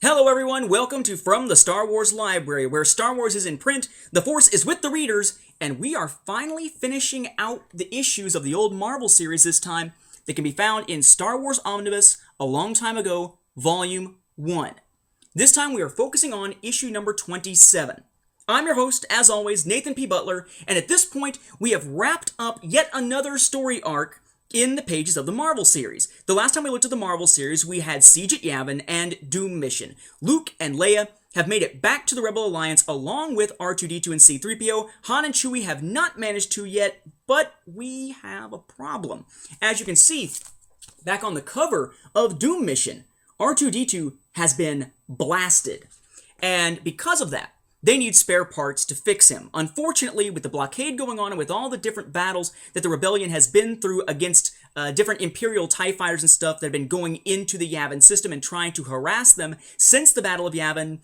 Hello everyone, welcome to From the Star Wars Library, where Star Wars is in print, the Force is with the readers, and we are finally finishing out the issues of the old Marvel series this time that can be found in Star Wars Omnibus A Long Time Ago, Volume 1. This time we are focusing on issue number 27. I'm your host, as always, Nathan P. Butler, and at this point we have wrapped up yet another story arc in the pages of the Marvel series. The last time we looked at the Marvel series, we had Siege at Yavin and Doom Mission. Luke and Leia have made it back to the Rebel Alliance along with R2-D2 and C-3PO. Han and Chewie have not managed to yet, but we have a problem. As you can see, back on the cover of Doom Mission, R2-D2 has been blasted. And because of that, they need spare parts to fix him. Unfortunately, with the blockade going on and with all the different battles that the Rebellion has been through against different Imperial TIE fighters and stuff that have been going into the Yavin system and trying to harass them since the Battle of Yavin,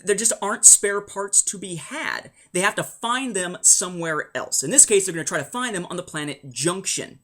there just aren't spare parts to be had. They have to find them somewhere else. In this case, they're going to try to find them on the planet Junction.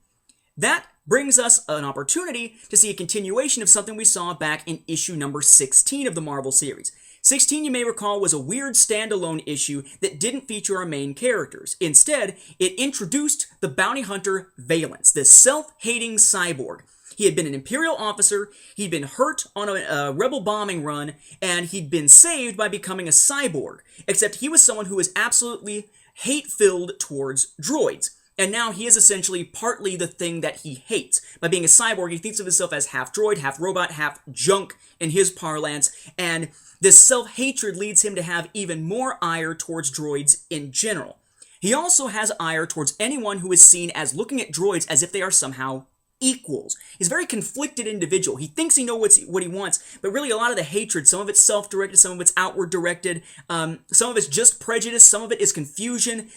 That brings us an opportunity to see a continuation of something we saw back in issue number 16 of the Marvel series. 16, you may recall, was a weird standalone issue that didn't feature our main characters. Instead, it introduced the bounty hunter Valance, this self-hating cyborg. He had been an Imperial officer, he'd been hurt on a rebel bombing run, and he'd been saved by becoming a cyborg. Except he was someone who was absolutely hate-filled towards droids. And now he is essentially partly the thing that he hates. By being a cyborg, he thinks of himself as half droid, half robot, half junk in his parlance, and this self-hatred leads him to have even more ire towards droids in general. He also has ire towards anyone who is seen as looking at droids as if they are somehow equals. He's a very conflicted individual. He thinks he knows what he wants, but really a lot of the hatred, some of it's self-directed, some of it's outward-directed, some of it's just prejudice, some of it is confusion.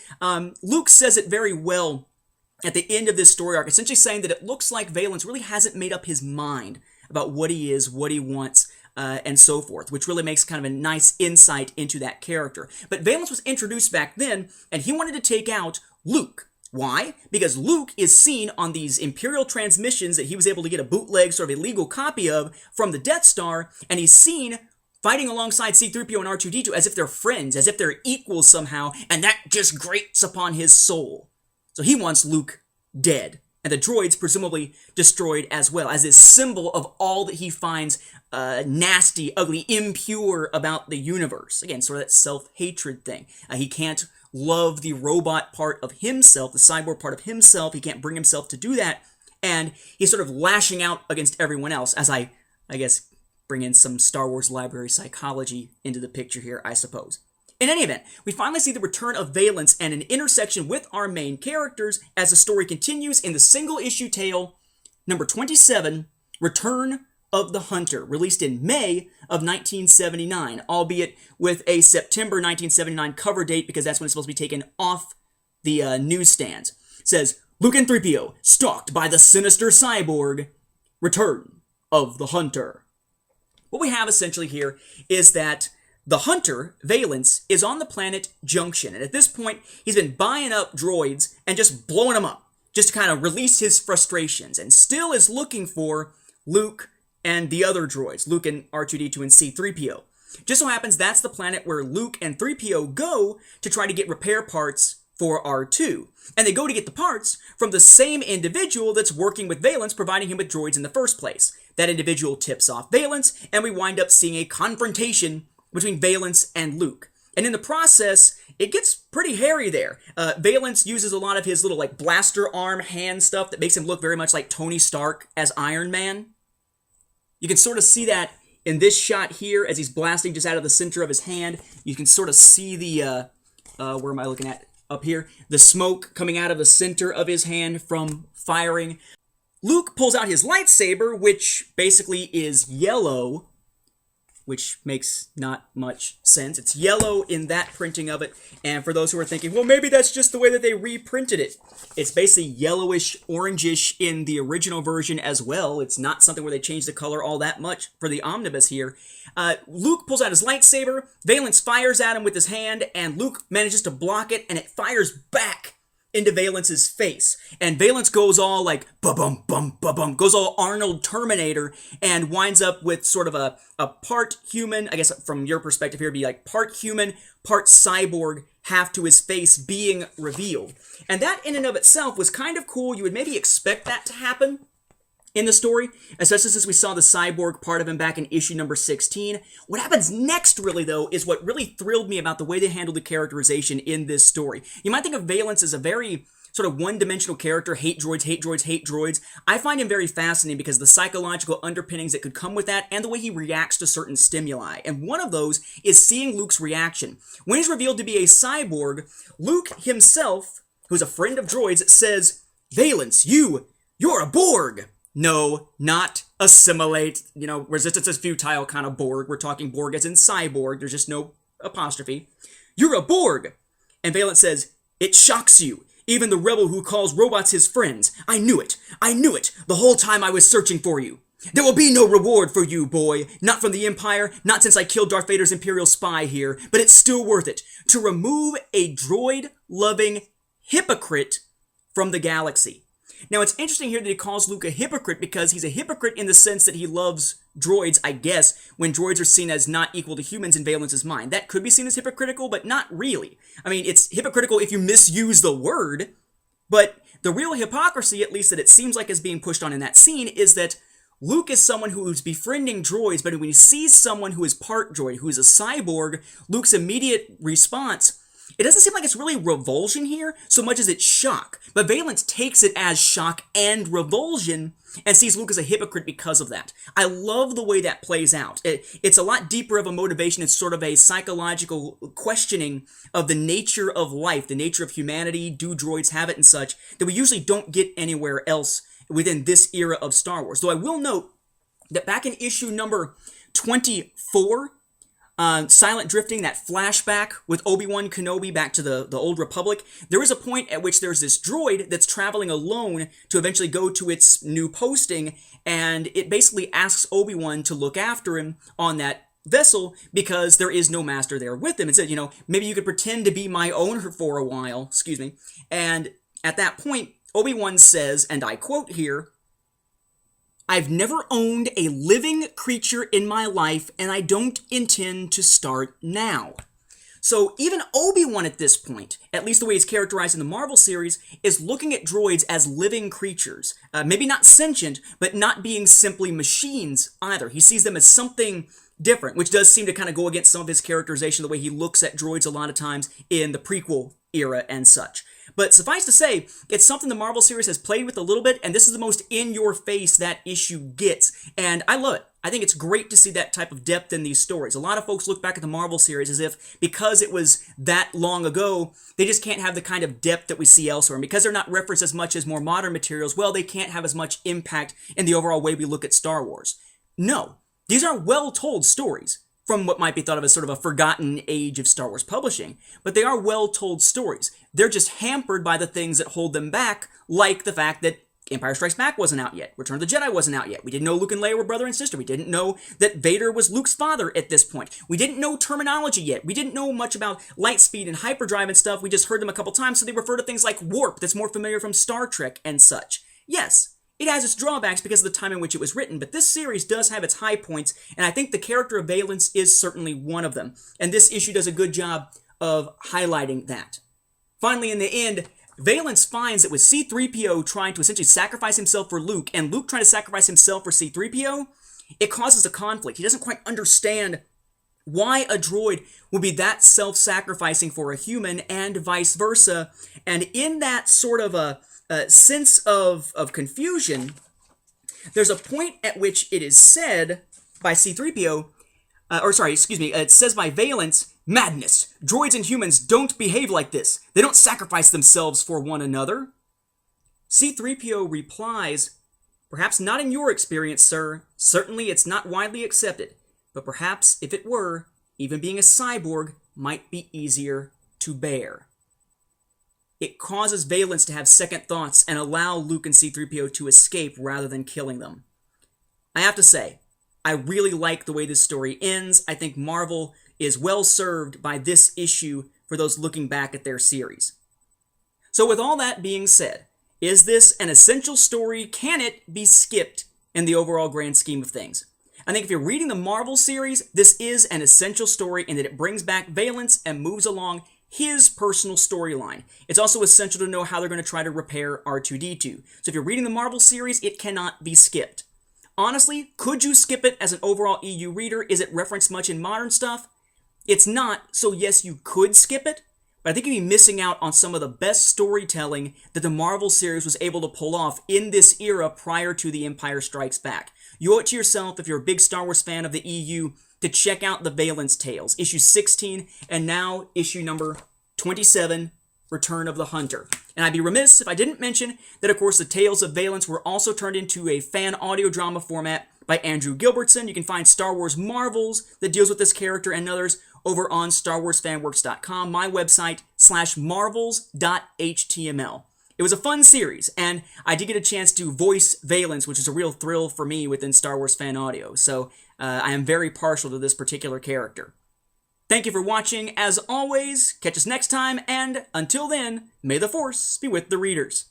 Luke says it very well at the end of this story arc, essentially saying that it looks like Valance really hasn't made up his mind about what he is, what he wants, and so forth, which really makes kind of a nice insight into that character. But Valance was introduced back then, and he wanted to take out Luke. Why? Because Luke is seen on these Imperial transmissions that he was able to get a bootleg, sort of illegal copy of from the Death Star, and he's seen fighting alongside C-3PO and R2-D2 as if they're friends, as if they're equals somehow, and that just grates upon his soul. So he wants Luke dead, and the droids presumably destroyed as well, as this symbol of all that he finds nasty, ugly, impure about the universe. Again, sort of that self-hatred thing. He can't love the robot part of himself, the cyborg part of himself. He can't bring himself to do that, and he's sort of lashing out against everyone else, as I guess bring in some Star Wars library psychology into the picture here, I suppose. In any event, we finally see the return of Valance and an intersection with our main characters as the story continues in the single-issue tale, number 27, Return of the Hunter, released in May of 1979, albeit with a September 1979 cover date because that's when it's supposed to be taken off the newsstands. It says, Luke and 3PO, stalked by the sinister cyborg, Return of the Hunter. What we have essentially here is that the hunter, Valance, is on the planet Junction, and at this point, he's been buying up droids and just blowing them up, just to kind of release his frustrations, and still is looking for Luke and the other droids, Luke and R2-D2 and C-3PO. Just so happens that's the planet where Luke and 3PO go to try to get repair parts for R2. And they go to get the parts from the same individual that's working with Valance, providing him with droids in the first place. That individual tips off Valance, and we wind up seeing a confrontation between Valance and Luke. And in the process, it gets pretty hairy there. Valance uses a lot of his little blaster arm hand stuff that makes him look very much like Tony Stark as Iron Man. You can sort of see that in this shot here as he's blasting just out of the center of his hand. You can sort of see the, where am I looking at? Up here. The smoke coming out of the center of his hand from firing. Luke pulls out his lightsaber, which basically is yellow, which makes not much sense. It's yellow in that printing of it, and for those who are thinking, well, maybe that's just the way that they reprinted it. It's basically yellowish, orangish in the original version as well. It's not something where they changed the color all that much for the omnibus here. Luke pulls out his lightsaber, Valance fires at him with his hand, and Luke manages to block it, and it fires back into Valence's face, and Valence goes all like ba-bum, bum, ba-bum, goes all Arnold Terminator, and winds up with sort of a part human, I guess from your perspective here, it'd be like part human, part cyborg, half to his face being revealed. And that in and of itself was kind of cool. You would maybe expect that to happen in the story, especially since we saw the cyborg part of him back in issue number 16. What happens next, really, though, is what really thrilled me about the way they handled the characterization in this story. You might think of Valence as a very sort of one-dimensional character, hate droids, hate droids, hate droids. I find him very fascinating because of the psychological underpinnings that could come with that and the way he reacts to certain stimuli. And one of those is seeing Luke's reaction. When he's revealed to be a cyborg, Luke himself, who's a friend of droids, says, "Valence, you're a Borg." No, not assimilate, resistance is futile kind of Borg. We're talking Borg as in cyborg. There's just no apostrophe. "You're a Borg." And Valence says, "It shocks you. Even the rebel who calls robots his friends. I knew it. I knew it the whole time I was searching for you. There will be no reward for you, boy. Not from the Empire, not since I killed Darth Vader's Imperial spy here, but it's still worth it. To remove a droid-loving hypocrite from the galaxy." Now, it's interesting here that he calls Luke a hypocrite because he's a hypocrite in the sense that he loves droids, I guess, when droids are seen as not equal to humans in Valence's mind. That could be seen as hypocritical, but not really. I mean, it's hypocritical if you misuse the word, but the real hypocrisy, at least that it seems like is being pushed on in that scene, is that Luke is someone who's befriending droids, but when he sees someone who is part droid, who is a cyborg, Luke's immediate response, it doesn't seem like it's really revulsion here so much as it's shock. But Valence takes it as shock and revulsion and sees Luke as a hypocrite because of that. I love the way that plays out. It's a lot deeper of a motivation. It's sort of a psychological questioning of the nature of life, the nature of humanity, do droids have it and such, that we usually don't get anywhere else within this era of Star Wars. Though I will note that back in issue number 24, Silent Drifting, that flashback with Obi-Wan Kenobi back to the Old Republic, there is a point at which there's this droid that's traveling alone to eventually go to its new posting, and it basically asks Obi-Wan to look after him on that vessel because there is no master there with him. It said, maybe you could pretend to be my owner for a while, and at that point, Obi-Wan says, and I quote here, "I've never owned a living creature in my life, and I don't intend to start now." So even Obi-Wan at this point, at least the way he's characterized in the Marvel series, is looking at droids as living creatures. Maybe not sentient, but not being simply machines either. He sees them as something different, which does seem to kind of go against some of his characterization, the way he looks at droids a lot of times in the prequel era and such. But suffice to say, it's something the Marvel series has played with a little bit, and this is the most in-your-face that issue gets, and I love it. I think it's great to see that type of depth in these stories. A lot of folks look back at the Marvel series as if, because it was that long ago, they just can't have the kind of depth that we see elsewhere. And because they're not referenced as much as more modern materials, well, they can't have as much impact in the overall way we look at Star Wars. No, these are well-told stories from what might be thought of as sort of a forgotten age of Star Wars publishing, but they are well-told stories. They're just hampered by the things that hold them back, like the fact that Empire Strikes Back wasn't out yet. Return of the Jedi wasn't out yet. We didn't know Luke and Leia were brother and sister. We didn't know that Vader was Luke's father at this point. We didn't know terminology yet. We didn't know much about light speed and hyperdrive and stuff. We just heard them a couple times, so they refer to things like warp that's more familiar from Star Trek and such. Yes, it has its drawbacks because of the time in which it was written, but this series does have its high points, and I think the character of Valence is certainly one of them. And this issue does a good job of highlighting that. Finally, in the end, Valence finds that with C-3PO trying to essentially sacrifice himself for Luke, and Luke trying to sacrifice himself for C-3PO, it causes a conflict. He doesn't quite understand why a droid would be that self-sacrificing for a human, and vice versa. And in that sort of a sense of confusion, there's a point at which it is said by C-3PO, it says by Valence, "Madness! Droids and humans don't behave like this. They don't sacrifice themselves for one another." C-3PO replies, "Perhaps not in your experience, sir. Certainly it's not widely accepted. But perhaps if it were, even being a cyborg might be easier to bear." It causes Valence to have second thoughts and allow Luke and C-3PO to escape rather than killing them. I have to say, I really like the way this story ends. I think Marvel is well served by this issue for those looking back at their series. So with all that being said, is this an essential story? Can it be skipped in the overall grand scheme of things? I think if you're reading the Marvel series, this is an essential story in that it brings back Valance and moves along his personal storyline. It's also essential to know how they're going to try to repair R2-D2. So if you're reading the Marvel series, it cannot be skipped. Honestly, could you skip it as an overall EU reader? Is it referenced much in modern stuff? It's not, so yes, you could skip it, but I think you'd be missing out on some of the best storytelling that the Marvel series was able to pull off in this era prior to The Empire Strikes Back. You owe it to yourself, if you're a big Star Wars fan of the EU, to check out the Valance Tales, issue 16, and now issue number 27, Return of the Hunter. And I'd be remiss if I didn't mention that, of course, the Tales of Valance were also turned into a fan audio drama format by Andrew Gilbertson. You can find Star Wars Marvels that deals with this character and others over on StarWarsFanWorks.com, my website, /marvels.html. It was a fun series, and I did get a chance to voice Valance, which is a real thrill for me within Star Wars fan audio, so I am very partial to this particular character. Thank you for watching, as always, catch us next time, and until then, may the Force be with the readers.